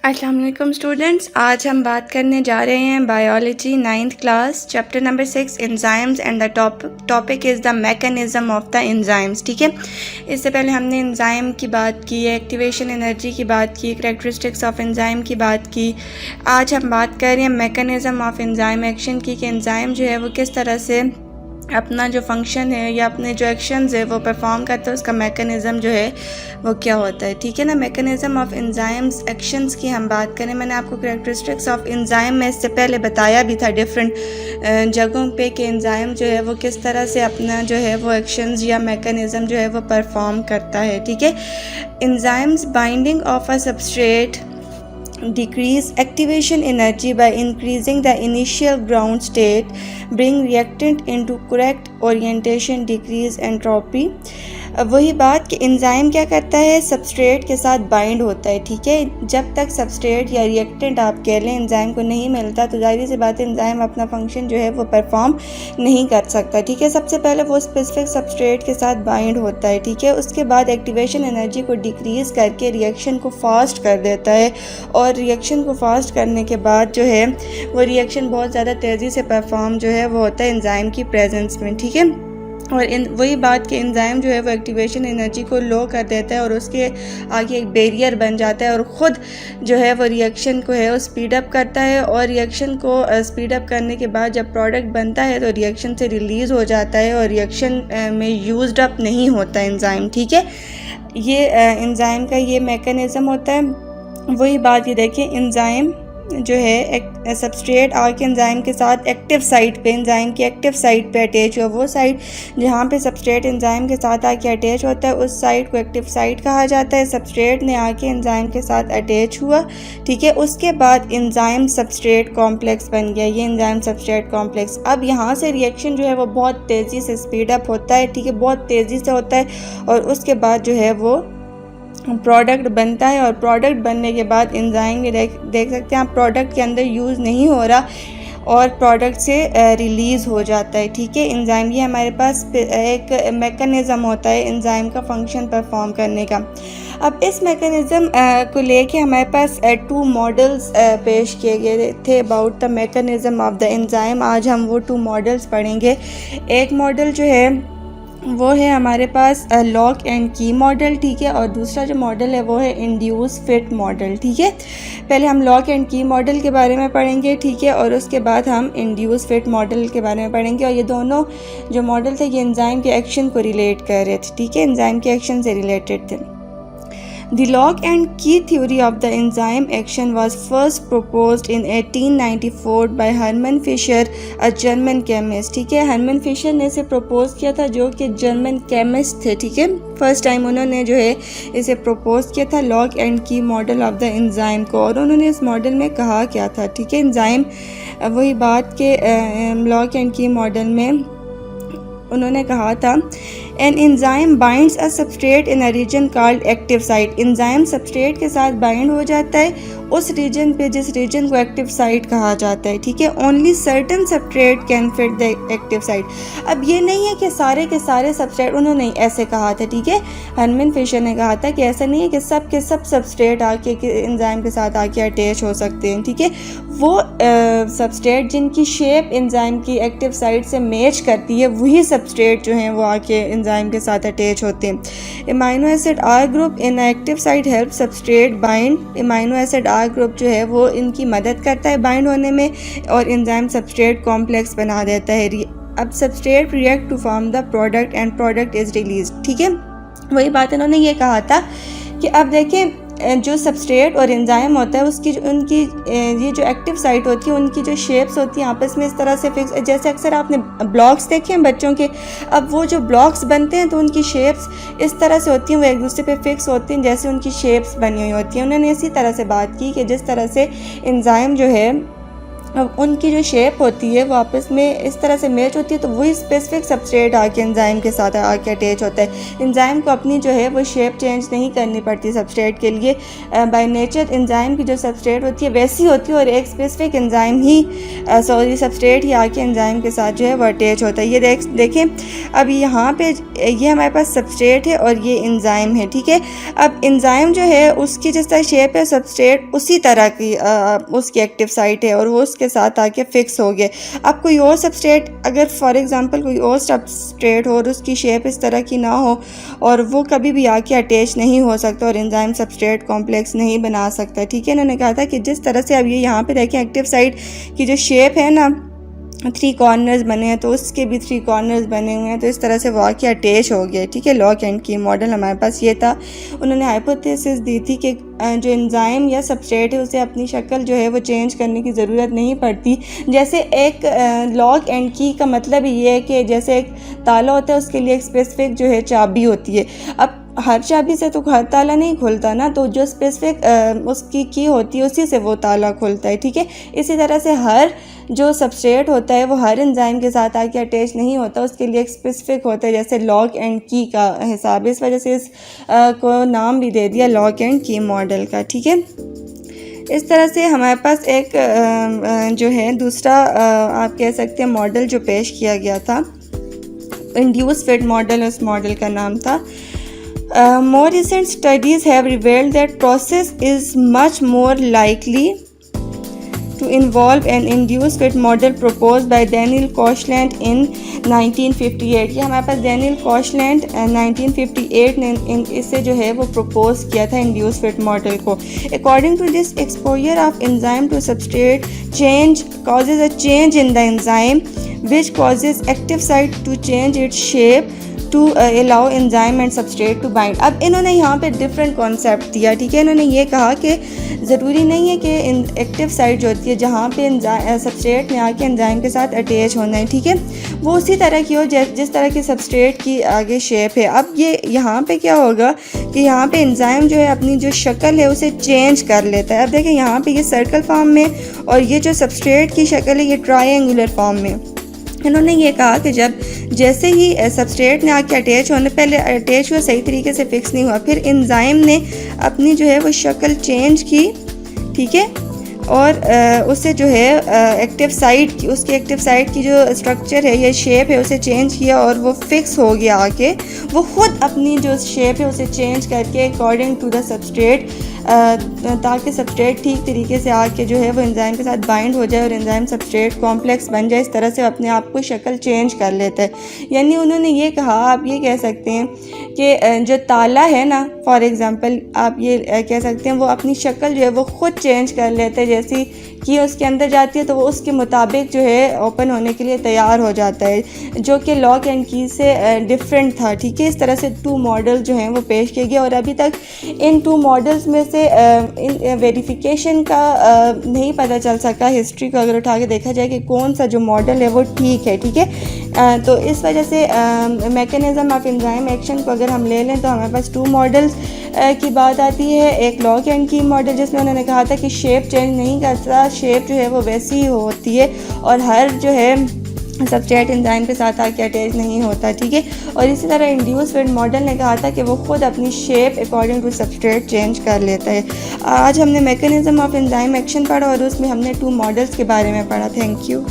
अस्सलाम वालेकुम स्टूडेंट्स, आज हम बात करने जा रहे हैं biology 9th class chapter number 6 enzymes and the topic is the mechanism of the enzymes. ठीक है, इससे पहले हमने एंजाइम की बात की, एक्टिवेशन एनर्जी की बात की, करैक्टरिस्टिक्स ऑफ एंजाइम की बात की। आज हम बात कर रहे हैं मैकेनिज़्म ऑफ एंजाइम एक्शन की कि एंजाइम जो है वो किस तरह से अपना जो फंक्शन है या अपने जो एक्शंस है वो परफॉर्म करता है, उसका मैकेनिज़्म जो है वो क्या होता है। ठीक है ना, मैकेनिज़्म ऑफ एंजाइम्स एक्शंस की हम बात करें। मैंने आपको करैक्टरिस्टिक्स ऑफ एंजाइम में इससे पहले बताया भी था डिफरेंट जगहों पे कि एंजाइम जो है वो किस तरह से अपना जो है वो एक्शंस या मैकेनिज़्म जो है वो परफॉर्म करता है। ठीक है, enzymes binding of a substrate decrease activation energy by increasing the initial ground state, bring reactant into correct orientation, decrease entropy। वही बात कि एंजाइम क्या करता है, सबस्ट्रेट के साथ बाइंड होता है। ठीक है, जब तक सबस्ट्रेट या रिएक्टेंट आप कह लें एंजाइम को नहीं मिलता तो जाहिर सी बात है एंजाइम अपना फंक्शन जो है वो परफॉर्म नहीं कर सकता। ठीक है, सबसे पहले वो स्पेसिफिक सबस्ट्रेट के साथ बाइंड होता है। ठीक है, उसके बाद एक्टिवेशन एनर्जी को डिक्रीज़ करके रिएक्शन को फास्ट कर देता है और रिएक्शन को फास्ट करने के बाद जो है वो रिएक्शन बहुत ज़्यादा तेज़ी से परफॉर्म जो है वो होता है एंजाइम की प्रेजेंस में। ठीक है, और वही बात कि एंजाइम जो है वो एक्टिवेशन एनर्जी को लो कर देता है और उसके आगे एक बैरियर बन जाता है और ख़ुद जो है वो रिएक्शन को है वो स्पीड अप करता है और रिएक्शन को स्पीड अप करने के बाद जब प्रोडक्ट बनता है तो रिएक्शन से रिलीज़ हो जाता है और रिएक्शन में यूज्ड अप नहीं होता एंजाइम। ठीक है, ये एंजाइम का ये मैकेनिज़्म होता है। वही बात ये देखिए, एंजाइम जो है एक सबस्ट्रेट आके एंजाइम के साथ एक्टिव साइट पे, एंजाइम की एक्टिव साइट पे अटैच हुआ, वो साइट जहाँ पे सबस्ट्रेट एंजाइम के साथ आके अटैच होता है उस साइट को एक्टिव साइट कहा जाता है। सबस्ट्रेट ने आके एंजाइम के साथ अटैच हुआ। ठीक है, उसके बाद एंजाइम सबस्ट्रेट कॉम्प्लेक्स बन गया, ये एंजाइम सबस्ट्रेट कॉम्प्लेक्स। अब यहाँ से रिएक्शन जो है वो बहुत तेज़ी से स्पीड अप होता है। ठीक है, बहुत तेज़ी से होता है और उसके बाद जो है वो प्रोडक्ट बनता है और प्रोडक्ट बनने के बाद एंजाइम में देख सकते हैं आप प्रोडक्ट के अंदर यूज़ नहीं हो रहा और प्रोडक्ट से रिलीज़ हो जाता है। ठीक है, एंजाइम ये हमारे पास एक मैकेनिज़्म होता है एंजाइम का फंक्शन परफॉर्म करने का। अब इस मैकेनिज़्म को लेके हमारे पास 2 मॉडल्स पेश किए गए थे about the mechanism of the enzyme. आज हम वो 2 मॉडल्स पढ़ेंगे। एक मॉडल जो है वो है हमारे पास लॉक एंड की मॉडल। ठीक है, और दूसरा जो मॉडल है वो है इंड्यूस फिट मॉडल। ठीक है, पहले हम लॉक एंड की मॉडल के बारे में पढ़ेंगे। ठीक है, और उसके बाद हम इंड्यूस फिट मॉडल के बारे में पढ़ेंगे और ये दोनों जो मॉडल थे ये एंजाइम के एक्शन को रिलेट कर रहे थे। ठीक है, एंजाइम के एक्शन से रिलेटेड थे। The lock and key theory of the enzyme action was first proposed in 1894 by Hermann Fischer, a German chemist। ठीक है, हरमन फिशर ने इसे प्रपोज किया था जो कि जर्मन केमिस्ट थे। ठीक है, फर्स्ट टाइम उन्होंने जो है इसे प्रपोज किया था लॉक एंड की मॉडल ऑफ द एंजाइम को। और उन्होंने इस मॉडल में कहा क्या था। ठीक है, एंजाइम वही बात के लॉक एंड की मॉडल में उन्होंने कहा था an enzyme binds a substrate in a reason called active site. Enzyme substrate के साथ बाइंड हो जाता है उस रीजन पे जिस रीजन को एक्टिव साइट कहा जाता है। ठीक है, only certain substrate can fit the active site. अब ये नहीं है कि सारे के सारे सबस्ट्रेट, उन्होंने ऐसे कहा था। ठीक है, हरमन फिशर ने कहा था कि ऐसा नहीं है कि सब के सब सबस्ट्रेट आके एंजाइम के साथ आके अटैच हो सकते हैं। ठीक है, वो सबस्ट्रेट जिनकी शेप एंजाइम की एक्टिव साइट से मैच करती है वही सबस्ट्रेट जो हैं वो आके एंजाइम के साथ अटैच होते हैं। Amino acid R group in active site help substrate bind. Amino acid R group जो है वो इनकी मदद करता है बाइंड होने में और एंजाइम सबस्ट्रेट कॉम्प्लेक्स बना देता है। अब substrate react to form the product and product is release. ठीक है, वही बात इन्होंने ये कहा था कि अब देखें जो सबस्ट्रेट और एंजाइम होता है उसकी जो उनकी ये जो एक्टिव साइट होती है उनकी जो शेप्स होती हैं आपस में इस तरह से फिक्स, जैसे अक्सर आपने ब्लॉक्स देखे हैं बच्चों के। अब वो जो ब्लॉक्स बनते हैं तो उनकी शेप्स इस तरह से होती हैं, वो एक दूसरे पे फिक्स होती हैं जैसे उनकी शेप्स बनी हुई होती हैं। उन्होंने इसी तरह से बात की कि जिस तरह से एंजाइम जो है अब उनकी जो शेप होती है वो आपस में इस तरह से मैच होती है, तो वही स्पेसिफिक सबस्ट्रेट आके एंजाइम के साथ आके अटैच होता है। एंजाइम को अपनी जो है वो शेप चेंज नहीं करनी पड़ती सबस्ट्रेट के लिए। बाय नेचर एंजाइम की जो सबस्ट्रेट होती है वैसी होती है, और एक स्पेसिफिक एंजाइम ही सबस्ट्रेट ही आके एंजाइम के साथ जो है वो अटैच होता है। ये देखें अब यहाँ पे ये हमारे पास सबस्ट्रेट है और ये एंजाइम है, ठीक है। अब एंजाइम जो है उसकी जिस तरह शेप है, सबस्ट्रेट उसी तरह की उसकी एक्टिव साइट है और वो उसके साथ आके फिक्स हो गए। अब कोई और सबस्ट्रेट, अगर फॉर एग्जांपल कोई और सबस्ट्रेट हो और उसकी शेप इस तरह की ना हो, और वो कभी भी आके अटैच नहीं हो सकता और एंजाइम सबस्ट्रेट कॉम्प्लेक्स नहीं बना सकता, ठीक है। इन्होंने कहा था कि जिस तरह से अब ये यहाँ पे देखें एक्टिव साइट की जो शेप है ना, 3 कॉर्नर्स बने हैं, तो उसके भी 3 कॉर्नर्स बने हुए हैं, तो इस तरह से वाकई अटैच हो गया, ठीक है। लॉक एंड की मॉडल हमारे पास ये था। उन्होंने हाइपोथेसिस दी थी कि जो एंजाइम या सबस्ट्रेट है उसे अपनी शक्ल जो है वो चेंज करने की ज़रूरत नहीं पड़ती। जैसे एक लॉक एंड की का मतलब ये है कि जैसे एक ताला होता है उसके लिए एक स्पेसिफिक जो है चाबी होती है। अब हर चाबी से तो हर ताला नहीं खुलता ना, तो जो स्पेसिफिक उसकी की होती है उसी से वो ताला खुलता है, ठीक है। इसी तरह से हर जो सबस्ट्रेट होता है वो हर एंजाइम के साथ आके अटैच नहीं होता, उसके लिए एक स्पेसिफिक होता है, जैसे लॉक एंड की का हिसाब। इस वजह से इस को नाम भी दे दिया लॉक एंड की मॉडल का, ठीक है। इस तरह से हमारे पास एक जो है दूसरा आप कह सकते हैं मॉडल जो पेश किया गया था, इंड्यूस फिट मॉडल, उस मॉडल का नाम था। More recent studies have revealed that process is much more likely to involve an induced fit model proposed by Daniel Koshland in 1958। ये हमारे पास डैनियल कॉशलैंड 1958 ने इसे जो है वो प्रपोज किया था इंड्यूस फिट मॉडल को। According to this, exposure of enzyme to substrate change causes a change in the enzyme which causes active site to change its shape to allow enzyme and substrate to bind। अब इन्होंने यहाँ पे different concept दिया, ठीक है। इन्होंने ये कहा कि ज़रूरी नहीं है कि एक्टिव साइट जो होती है जहाँ पे सबस्ट्रेट में आके एंजाइम के साथ अटैच होना है, ठीक है, वो उसी तरह की हो जिस तरह की सबस्ट्रेट की आगे शेप है। अब ये यहाँ पे क्या होगा कि यहाँ पे एंजाइम जो है अपनी जो शक्ल है उसे चेंज कर लेता है। अब देखें यहाँ पे ये सर्कल फॉर्म में और ये जो सबस्ट्रेट की शक्ल है ये ट्रायंगुलर फॉर्म में। इन्होंने ये कहा कि जब जैसे ही सबस्ट्रेट ने आके अटैच होने, पहले अटैच हुआ सही तरीके से फिक्स नहीं हुआ, फिर एंजाइम ने अपनी जो है वो शक्ल चेंज की, ठीक है, और उससे जो है एक्टिव साइट की, उसकी एक्टिव साइट की जो स्ट्रक्चर है या शेप है उसे चेंज किया और वो फिक्स हो गया आके। वो ख़ुद अपनी जो शेप है उसे चेंज करके अकॉर्डिंग टू द सबस्ट्रेट, ताकि सबस्ट्रेट ठीक तरीके से आके जो है वो एंजाइम के साथ बाइंड हो जाए और एंजाइम सबस्ट्रेट कॉम्प्लेक्स बन जाए। इस तरह से अपने आप को शक्ल चेंज कर लेता है। यानी उन्होंने ये कहा, आप ये कह सकते हैं कि जो ताला है ना, फॉर एग्ज़ाम्पल आप ये कह सकते हैं वो अपनी शक्ल जो है वो ख़ुद चेंज कर लेता है। जैसी की उसके अंदर जाती है तो वो उसके मुताबिक जो है ओपन होने के लिए तैयार हो जाता है, जो कि लॉक एंड की से डिफरेंट था, ठीक है। इस तरह से 2 मॉडल जो हैं वो पेश किए गए और अभी तक इन 2 मॉडल्स में से वेरिफिकेशन का नहीं पता चल सका। हिस्ट्री को अगर उठा के देखा जाए कि कौन सा जो मॉडल है वो ठीक है, ठीक है। तो इस वजह से मैकेनिज़्म ऑफ एंजाइम एक्शन को अगर हम ले लें तो हमारे पास 2 मॉडल्स की बात आती है। एक लॉक एंड की मॉडल जिसमें उन्होंने कहा था कि शेप चेंज नहीं करता, शेप जो है वो वैसी ही होती है और हर जो है सबस्ट्रेट एंजाइम के साथ आके अटैच नहीं होता, ठीक है। और इसी तरह इंड्यूस फिट मॉडल ने कहा था कि वो खुद अपनी shape according to substrate change कर लेता है। आज हमने मैकेनिज़्म ऑफ एंजाइम एक्शन पढ़ा और उसमें हमने 2 मॉडल्स के बारे में पढ़ा। Thank you.